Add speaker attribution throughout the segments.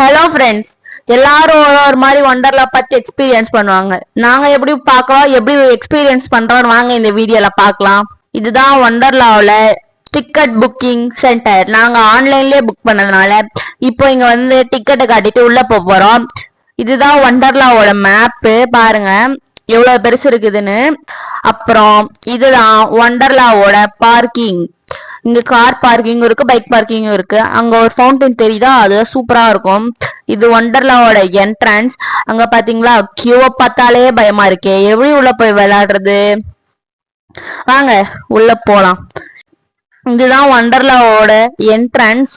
Speaker 1: Hello friends, எல்லாரும் ஒரு மாதிரி ஒண்டர்லா பத்தி எக்ஸ்பீரியன்ஸ் பண்ணுவாங்க. நாங்க எப்படி பார்க்கலாம், எப்படி எக்ஸ்பீரியன்ஸ் பண்றோம்னு வாங்க இந்த வீடியோல பார்க்கலாம். இதுதான் ஒண்டர்லாவோட டிக்கெட் புக்கிங் சென்டர். நாங்க ஆன்லைன்லயே புக் பண்ணதுனால இப்போ இங்க வந்து டிக்கெட்டை காட்டிட்டு உள்ள போறோம். இதுதான் ஒண்டர்லாவோட மேப்பு, பாருங்க எவ்வளவு பெருசு இருக்குதுன்னு. அப்புறம் இதுதான் ஒண்டர்லாவோட பார்க்கிங். இங்க கார் பார்க்கிங் இருக்கு, பைக் பார்க்கிங் இருக்கு. அங்க ஒரு ஃபவுண்டன் தெரியுதா, அது சூப்பரா இருக்கும். இது ஒண்டர்லாவோட என்ட்ரன்ஸ். அங்க பாத்தீங்களா, கியூவை பார்த்தாலே பயமா இருக்கே, எப்படி உள்ள போய் விளையாடுறது. வாங்க உள்ள போலாம். இதுதான் ஒண்டர்லாவோட என்ட்ரன்ஸ்.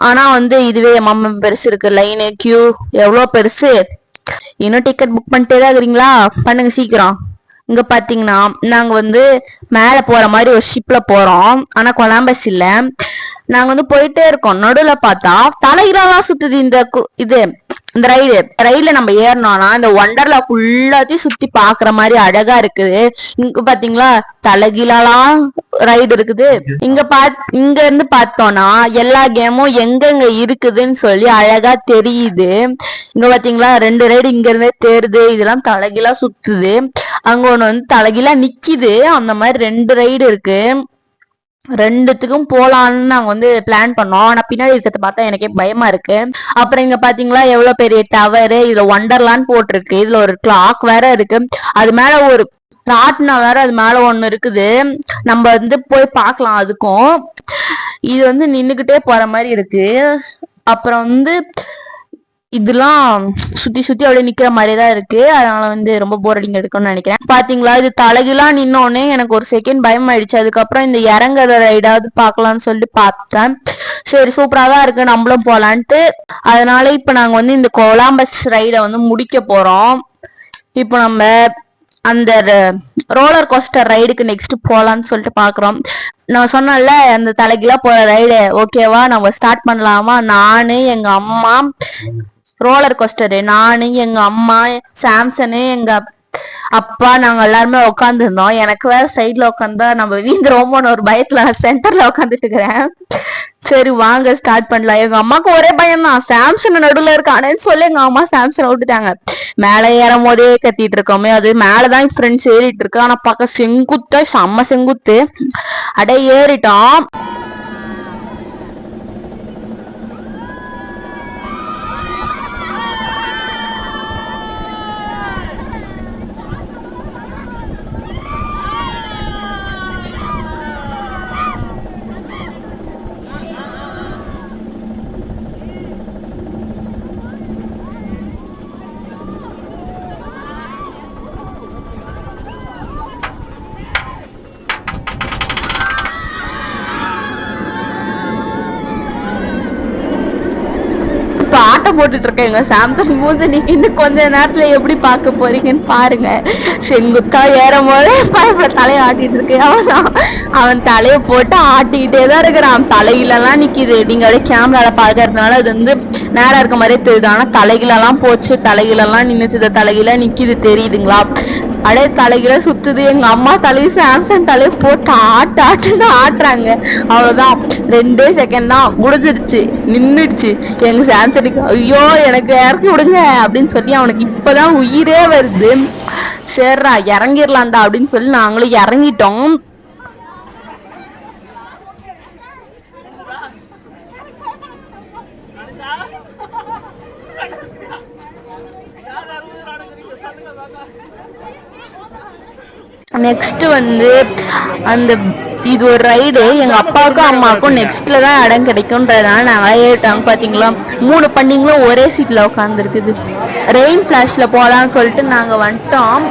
Speaker 1: ஆனா வந்து இதுவே பெருசு இருக்கு, லைனு கியூ எவ்வளவு பெருசு. இன்னும் டிக்கெட் புக் பண்ணிட்டே தான் இருக்கிறீங்களா, பண்ணுங்க சீக்கிரம். இங்க பாத்தீங்கன்னா நாங்க வந்து மேல போற மாதிரி ஒரு ஷிப்ல போறோம். ஆனா கொலம்பஸ் இல்ல, நாங்க வந்து போயிட்டே இருக்கோம். நடுவுல பார்த்தா தலைகீழலாம் சுத்துது இந்த ரயில நம்ம ஏறணும்னா இந்த ஒண்டர்லா ஃபுல்லாத்தையும் சுத்தி பாக்குற மாதிரி அழகா இருக்குது. இங்க பாத்தீங்களா தலைகீழலாம் ரைடு இருக்குது. இங்க இருந்து பார்த்தோம்னா எல்லா கேமும் எங்கெங்க இருக்குதுன்னு சொல்லி அழகா தெரியுது. இங்க பாத்தீங்களா ரெண்டு ரைடு இங்க இருந்தே தேருது. இதெல்லாம் தலைகீழா சுத்துது. அங்க ஒண்ணு வந்து தலைகீழா நிக்குது. அந்த மாதிரி ரெண்டு ரைடு இருக்கு. ரெண்டுத்துக்கும் போலான்னு நாங்க வந்து பிளான் பண்ணோம். ஆனா பின்னாடி இருக்கிறத பார்த்தா எனக்கே பயமா இருக்கு. அப்புறம் இங்க பாத்தீங்களா எவ்வளவு பெரிய டவரு, இதுல ஒண்டர்லான்னு போட்டிருக்கு. இதுல ஒரு கிளாக் வேற இருக்கு. அது மேல ஒரு ராட்னா வேற அது மேல ஒண்ணு இருக்குது. நம்ம வந்து போய் பார்க்கலாம். அதுக்கும் இது வந்து நின்னுகிட்டே போற மாதிரி இருக்கு. அப்புறம் வந்து இதெல்லாம் சுத்தி சுத்தி அப்படியே நிக்கிற மாதிரிதான் இருக்கு. அதனால வந்து ரொம்ப போர் அடிங்க இருக்கும்னு நினைக்கிறேன். பாத்தீங்களா இது தலைகெல்லாம் நின்னோடனே எனக்கு ஒரு செகண்ட் பயம் ஆயிடுச்சு. அதுக்கப்புறம் இந்த இறங்குற ரைடாவது பாக்கலாம்னு சொல்லிட்டு பார்த்தேன். சரி சூப்பரா தான் இருக்கு, நம்மளும் போலான்ட்டு. அதனால இப்ப நாங்க வந்து இந்த கொலம்பஸ் ரைடை வந்து முடிக்க போறோம். இப்போ நம்ம அந்த ரோலர் கோஸ்டர் ரைடுக்கு நெக்ஸ்ட் போலான்னு சொல்லிட்டு பாக்குறோம். நான் சொன்னேன்ல அந்த தலைகீழா போற ரைடு ஓகேவா, நம்ம ஸ்டார்ட் பண்ணலாமா. நானு எங்க அம்மா ரோலர் கோஸ்டரு, நானு எங்க அம்மா சாம்சனு எங்க அப்பா நாங்க எல்லாருமே உட்காந்து இருந்தோம். எனக்கு வேற சைட்ல உட்காந்தா நம்ம வீந்துருவோமோன்னு ஒரு பயத்துல நான் சென்டர்ல உட்காந்துட்டு இருக்கிறேன். சரி வாங்க ஸ்டார்ட் பண்ணலாம். எங்க அம்மாக்கு ஒரே பயம் தான், சாம்சன் நடுவுல இருக்கானேன்னு சொல்லி எங்க அம்மா சாம்சனை விட்டுட்டாங்க. மேல ஏறும் போதே கத்திட்டு இருக்கோமே, அது மேலதான் ஃப்ரெண்ட்ஸ் ஏறிட்டு இருக்கு. ஆனா பார்க்க செங்குத்தா செம்ம செங்குத்து. அடே ஏறிட்டோம். ஆட்டம் போட்டுட்டு இருக்கேங்க. சாம்சங் மூந்து நீங்க இன்னும் கொஞ்ச நேரத்துல எப்படி பார்க்க போறீங்கன்னு பாருங்க. செங்குத்தா ஏறும் போதே தலையை ஆட்டிட்டு இருக்கு. அவன் தலைய போட்டு ஆட்டிக்கிட்டே தான் இருக்கிறான். தலையிலலாம் நிக்குது. நீங்க அப்படியே கேமரால பாக்குறதுனால அது வந்து நேரம் இருக்க மாதிரியே தெரியுது. ஆனா தலைகிலெல்லாம் போச்சு, தலைகிலெல்லாம் நின்னுச்சு, தலைகில நிக்குது தெரியுதுங்களா. அப்படியே தலைகில சுத்துது. எங்க அம்மா தலையை சாம்சங் தலையை போட்டு ஆட்டுன்னு ஆட்டுறாங்க. அவ்வளவுதான், 2 செகண்ட் தான் முடிஞ்சிருச்சு, நின்றுடுச்சு. எங்க சாம்சனுக்கு ஐயோ எனக்கு இறக்கி விடுங்க அப்படின்னு சொல்லி அவனுக்கு இப்பதான் உயிரே வருது. சரிடா இறங்கிடலாம்டா அப்படின்னு சொல்லி நாங்களும் இறங்கிட்டோம். நெக்ஸ்ட் வந்து அந்த இது ஒரு ரைடு எங்க அப்பாவுக்கும் அம்மாவுக்கும் நெக்ஸ்ட்ல தான் இடம் கிடைக்கும்ன்றதுனால நாங்க ஏறிட்டாங்க. பாத்தீங்களா 3 பண்டிங்களும் ஒரே சீட்ல உட்கார்ந்து இருக்குது. ரெயின் பிளாஷ்ல போலான்னு சொல்லிட்டு நாங்க வந்துட்டோம்.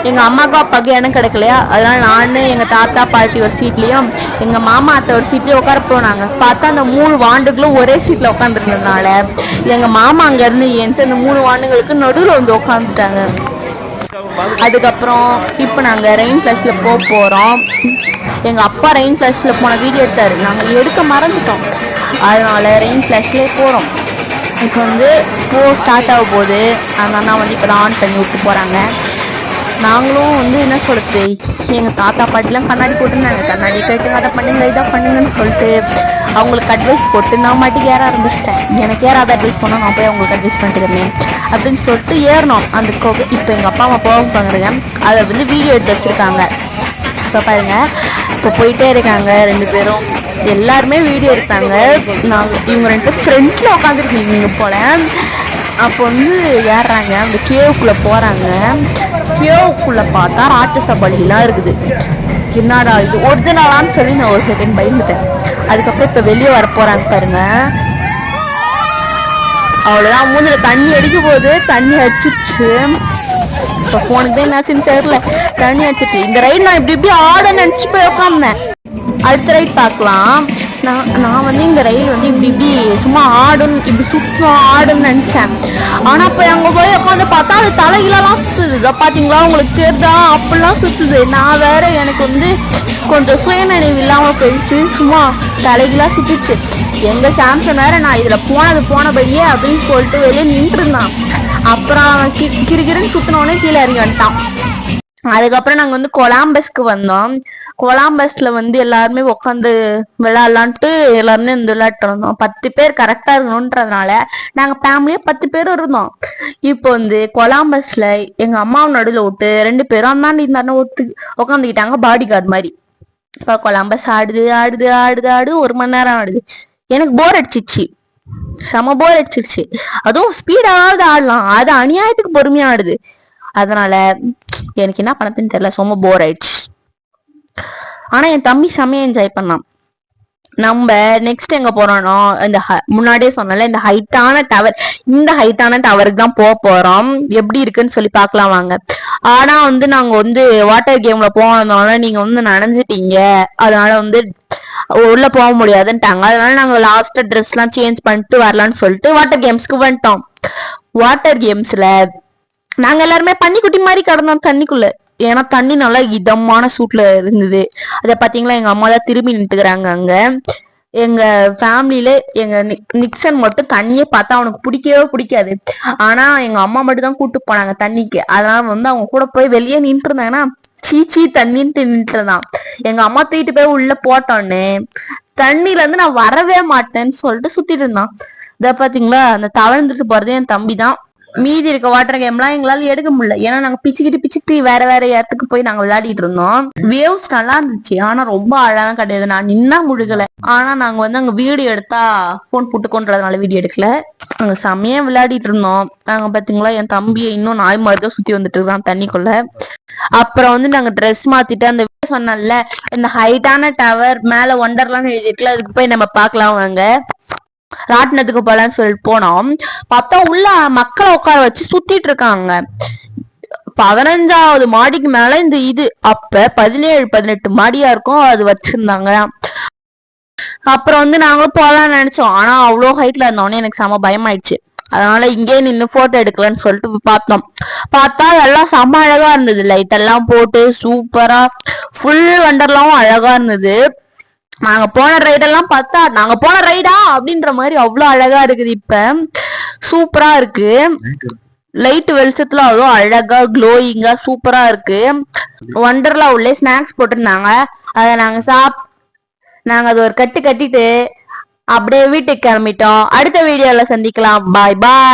Speaker 1: எங்க அம்மாவுக்கும் அப்பாவுக்கும் இடம் கிடைக்கலையா, அதனால நானு எங்க தாத்தா பாட்டி ஒரு சீட்லயும் எங்க மாமா அத்தை ஒரு சீட்லயும் உட்கார போனாங்க. பார்த்தா அந்த 3 வாண்டுகளும் ஒரே சீட்ல உட்காந்துருந்ததுனால எங்க மாமா அங்க இருந்து ஏன்ச்சு அந்த 3 வாண்டுகளுக்கு நடுவுல வந்து உட்காந்துட்டாங்க. அதுக்கப்புறம் இப்ப நாங்க ரெயின் பிளாஷ்ல போறோம். எங்க அப்பா ரெயின் பிளாஷ்ல போன வீடியோ எடுத்தாரு, நாங்க எடுக்க மறந்துட்டோம். அதனால ரெயின் பிளாஷ்ல போறோம். இப்போ வந்து ஸ்டார்ட் ஆக போகுது. அந்த அண்ணா வந்து இப்பதான் ஆன் பண்ணி விட்டு போறாங்க. நாங்களும் வந்து என்ன சொல்றது, எங்க தாத்தா பாட்டிலாம் கண்ணாடி போட்டுருந்தாங்க. கண்ணாடி கேட்டு அதை பண்ணுங்க இதை பண்ணுங்கன்னு சொல்லிட்டு அவங்களுக்கு அட்வைஸ் போட்டு நான் மாட்டிக்கு ஏற ஆரம்பிச்சிட்டேன். எனக்கு யாராவது அட்வைஸ் பண்ணா நான் போய் அவங்களுக்கு அட்வைஸ் பண்ணிட்டு தரேன் அப்படின்னு சொல்லிட்டு ஏறணும் அந்த கோகை. இப்போ எங்கள் அப்பா அம்மா போவாங்க, அதை வந்து வீடியோ எடுத்து வச்சிருக்காங்க. இப்போ பாருங்க, இப்போ போயிட்டே இருக்காங்க 2 பேரும், எல்லாருமே வீடியோ எடுத்தாங்க. நாங்கள் இவங்க 2 ஃப்ரெண்ட்ல உட்காந்துருக்கீங்க போல. அப்போ வந்து ஏறுறாங்க, அந்த கேவுக்குள்ள போறாங்க. கேவுக்குள்ள பார்த்தா ராட்சச பலிலாம் இருக்குது. என்னடா இது ஒரிஜினலான்னு சொல்லி நான் ஒரு செகண்ட் பயந்துட்டேன். அதுக்கப்புறம் இப்ப வெளியே வர போறாங்க பாருங்க. அவ்வளவுதான், மூஞ்சில தண்ணி அடிக்க போகுது, தண்ணி அடிச்சிச்சு. இப்ப போனுக்கு தான் என்னாச்சுன்னு தெரியல, தண்ணி அடிச்சிச்சு. இந்த ரைடு நான் இப்படி இப்படி ஆட நினைச்சு போய் உட்காந்தேன். அடுத்த ரைட் பார்க்கலாம். நான் வந்து இந்த ரயில் வந்து இப்படி இப்படி சும்மா ஆடும், இப்படி சுத்தம் ஆடுன்னு நினைச்சேன். ஆனா இப்ப அங்க போய் உட்காந்து பார்த்தா அது தலையிலலாம் சுத்துது. பாத்தீங்களா, உங்களுக்கு தெரியுதா? அப்படிலாம் சுத்துது. நான் வேற எனக்கு வந்து கொஞ்சம் சுயநினைவு இல்லாம போயிடுச்சு, சும்மா தலைகீழா சுத்துச்சு. எங்க சாம்சங் வேற நான் இதுல போனபடியே அப்படின்னு சொல்லிட்டு வெளியே நின்று இருந்தான். அப்புறம் கிருகிருன்னு சுத்தினோடனே கீழே இறங்கி வந்துட்டான். அதுக்கப்புறம் நாங்க வந்து கொலாம்பஸ்க்கு வந்தோம். கொலாம்பஸ்ல வந்து எல்லாருமே உட்காந்து விளையாடலான்ட்டு எல்லாருமே வந்து விளையாட்டு இருந்தோம். 10 பேர் கரெக்டா இருக்கணும்ன்றதுனால நாங்க ஃபேமிலியா 10 பேர் இருந்தோம். இப்போ வந்து கொலாம்பஸ்ல எங்க அம்மாவை நடுவில் விட்டு 2 பேரும் அந்தாண்டி இருந்தாருன்னு உட்காந்துக்கிட்டாங்க பாடி கார்டு மாதிரி. இப்ப கொலாம்பஸ் ஆடுது 1 மணி நேரம் ஆடுது. எனக்கு போர் அடிச்சிச்சு, செம போர் அடிச்சிருச்சு. அதுவும் ஸ்பீடாவது ஆடலாம், அது அநியாயத்துக்கு பொறுமையா ஆடுது. அதனால எனக்கு என்ன பண்ணதுன்னு தெரியல, ரொம்ப போர் ஆயிடுச்சு. ஆனா என் தம்பி செம்மையா என்ஜாய் பண்ணான். நம்ம நெக்ஸ்ட் எங்க போறோம்னா, இந்த முன்னாடியே சொன்னால இந்த ஹைட்டான டவருக்கு தான் போறோம். எப்படி இருக்குன்னு சொல்லி பாக்கலாம் வாங்க. ஆனா வந்து நாங்க வந்து வாட்டர் கேம்ல போனதுனால நீங்க வந்து நனைஞ்சிட்டீங்க, அதனால வந்து உள்ள போக முடியாதுன்ட்டாங்க. அதனால நாங்க லாஸ்ட் ட்ரெஸ் எல்லாம் சேஞ்ச் பண்ணிட்டு வரலாம்னு சொல்லிட்டு வாட்டர் கேம்ஸ்க்கு வந்துட்டோம். வாட்டர் கேம்ஸ்ல நாங்க எல்லாருமே பன்னிக்குட்டி மாதிரி கிடந்தோம் தண்ணிக்குள்ள. ஏன்னா தண்ணி நல்லா இதமான சூட்ல இருந்தது. அத பாத்தீங்களா, எங்க அம்மா தான் திரும்பி நின்றுக்கிறாங்க அங்க. எங்க ஃபேமிலியில எங்க நிக்சன் மட்டும் தண்ணியே பார்த்தா அவனுக்கு பிடிக்கவே பிடிக்காது. ஆனா எங்க அம்மா மட்டும் தான் கூட்டு போனாங்க தண்ணிக்கு. அதனால வந்து அவங்க கூட போய் வெளியே நின்று இருந்தாங்கன்னா சீச்சி தண்ணின்ட்டு நின்று இருந்தான். எங்க அம்மா தூக்கிட்டு போய் உள்ள போட்டோன்னு தண்ணில இருந்து நான் வரவே மாட்டேன்னு சொல்லிட்டு சுத்திட்டு இருந்தான். இத பாத்தீங்களா, அந்த தவழ்ந்துட்டு போறது என் தம்பி தான். மீதி இருக்க வாட்டர் கேம்லாம் எங்களால எடுக்க முடியல, ஏன்னா நாங்க பிச்சுக்கிட்டு வேற இடத்துக்கு போய் நாங்க விளையாடிட்டு இருந்தோம். வேவ்ஸ் நல்லா இருந்துச்சு, ஆனா ரொம்ப அழகா கிடையாது. நான் நின்னா முழுகல. ஆனா நாங்க வந்து அங்க வீடியோ எடுத்தா போன் புட்டுக்கொன்றதுனால வீடியோ எடுக்கல. அங்க செம்மையா விளையாடிட்டு இருந்தோம் நாங்க. பாத்தீங்களா, என் தம்பியை இன்னும் நாய் மாதிரி தான் சுத்தி வந்துட்டு இருக்கான் தண்ணிக்குள்ள. அப்புறம் வந்து நாங்க ட்ரெஸ் மாத்திட்டு அந்த சொன்னல இந்த ஹைட்டான டவர் மேல ஒண்டர்லான்னு எழுதிருக்குல, அதுக்கு போய் நம்ம பாக்கலாம் வாங்க. ராட்டினத்துக்கு போலான்னு சொல்லிட்டு போனோம். பார்த்தா உள்ள மக்களை உட்கார வச்சு சுத்திட்டு இருக்காங்க. 15வது மாடிக்கு மேல இந்த இது அப்ப 17-18 மாடியா இருக்கும் அது வச்சிருந்தாங்க. அப்புறம் வந்து நாங்களும் போலாம்னு நினைச்சோம். ஆனா அவ்வளோ ஹைட்ல இருந்தோடனே எனக்கு செம பயம் ஆயிடுச்சு. அதனால இங்கே நின்று போட்டோ எடுக்கலான்னு சொல்லிட்டு பார்த்தோம். பார்த்தா எல்லாம் செம்ம அழகா இருந்தது, லைட் எல்லாம் போட்டு சூப்பரா ஃபுல் வண்டர்லாவும் அழகா இருந்தது. நாங்க போன ரைடெல்லாம் பார்த்தா நாங்க போன ரைடா அப்படின்ற மாதிரி அவ்வளவு அழகா இருக்குது. இப்ப சூப்பரா இருக்கு, லைட் வெளிச்சத்துல அதுவும் அழகா க்ளோயிங்கா சூப்பரா இருக்கு. வண்டர்லா உள்ளே ஸ்நாக்ஸ் போட்டிருந்தாங்க, அதை நாங்க அது ஒரு கட்டிட்டு அப்படியே வீட்டுக்கு கிளம்பிட்டோம். அடுத்த வீடியோல சந்திக்கலாம். பாய் பாய்.